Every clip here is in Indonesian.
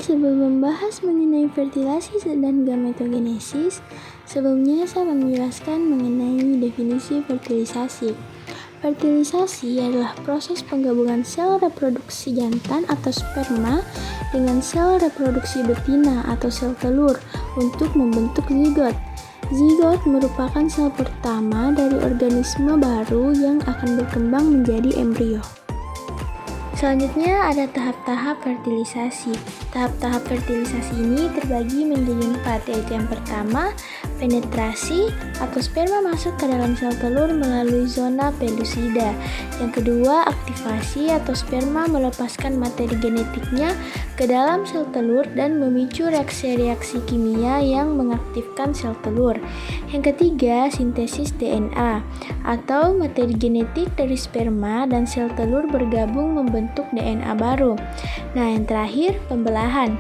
Sebelum membahas mengenai fertilasi dan gametogenesis, sebelumnya saya akan menjelaskan mengenai definisi fertilisasi. Fertilisasi adalah proses penggabungan sel reproduksi jantan atau sperma dengan sel reproduksi betina atau sel telur untuk membentuk zigot. Zigot merupakan sel pertama dari organisme baru yang akan berkembang menjadi embrio. Selanjutnya ada tahap-tahap fertilisasi. Tahap-tahap fertilisasi ini terbagi menjadi 4, yaitu yang pertama, penetrasi atau sperma masuk ke dalam sel telur melalui zona pellucida. Yang kedua, aktivasi atau sperma melepaskan materi genetiknya ke dalam sel telur dan memicu reaksi-reaksi kimia yang mengaktifkan sel telur. Yang ketiga, sintesis DNA atau materi genetik dari sperma dan sel telur bergabung membentuk DNA baru. Nah, yang terakhir, pembelahan,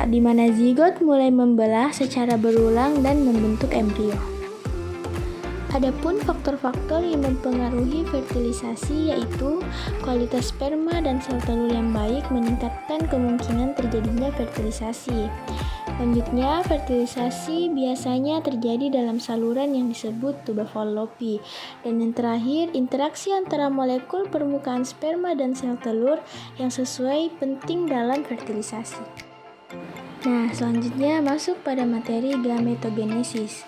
di mana zigot mulai membelah secara berulang dan membentuk embrio. Adapun faktor-faktor yang mempengaruhi fertilisasi yaitu kualitas sperma dan sel telur yang baik meningkatkan kemungkinan terjadinya fertilisasi. Selanjutnya, fertilisasi biasanya terjadi dalam saluran yang disebut tuba fallopi. Dan yang terakhir, interaksi antara molekul permukaan sperma dan sel telur yang sesuai penting dalam fertilisasi. Nah, selanjutnya masuk pada materi gametogenesis,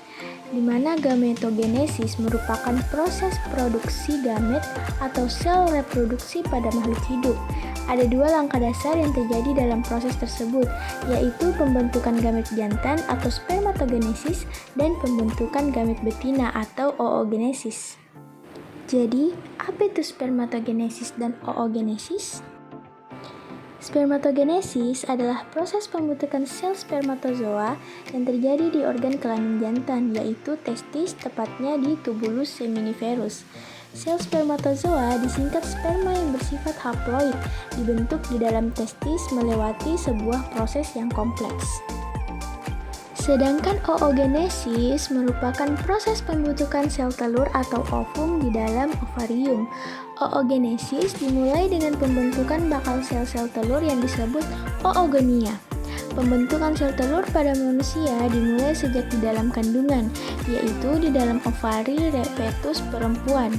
di mana gametogenesis merupakan proses produksi gamet atau sel reproduksi pada makhluk hidup. Ada 2 langkah dasar yang terjadi dalam proses tersebut, yaitu pembentukan gamet jantan atau spermatogenesis dan pembentukan gamet betina atau oogenesis. Jadi, apa itu spermatogenesis dan oogenesis? Spermatogenesis adalah proses pembentukan sel spermatozoa yang terjadi di organ kelamin jantan, yaitu testis, tepatnya di tubulus seminiferus. Sel spermatozoa disingkat sperma yang bersifat haploid, dibentuk di dalam testis melewati sebuah proses yang kompleks. Sedangkan oogenesis merupakan proses pembentukan sel telur atau ovum di dalam ovarium. Oogenesis dimulai dengan pembentukan bakal sel-sel telur yang disebut oogonia. Pembentukan sel telur pada manusia dimulai sejak di dalam kandungan, yaitu di dalam ovari fetus perempuan.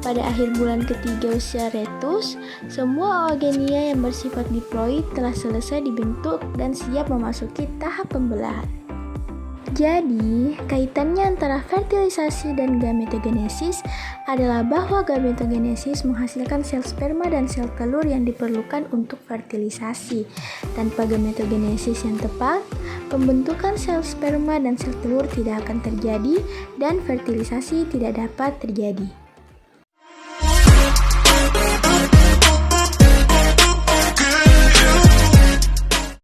Pada akhir bulan ketiga usia retus, semua oogenia yang bersifat diploid telah selesai dibentuk dan siap memasuki tahap pembelahan. Jadi, kaitannya antara fertilisasi dan gametogenesis adalah bahwa gametogenesis menghasilkan sel sperma dan sel telur yang diperlukan untuk fertilisasi. Tanpa gametogenesis yang tepat, pembentukan sel sperma dan sel telur tidak akan terjadi dan fertilisasi tidak dapat terjadi.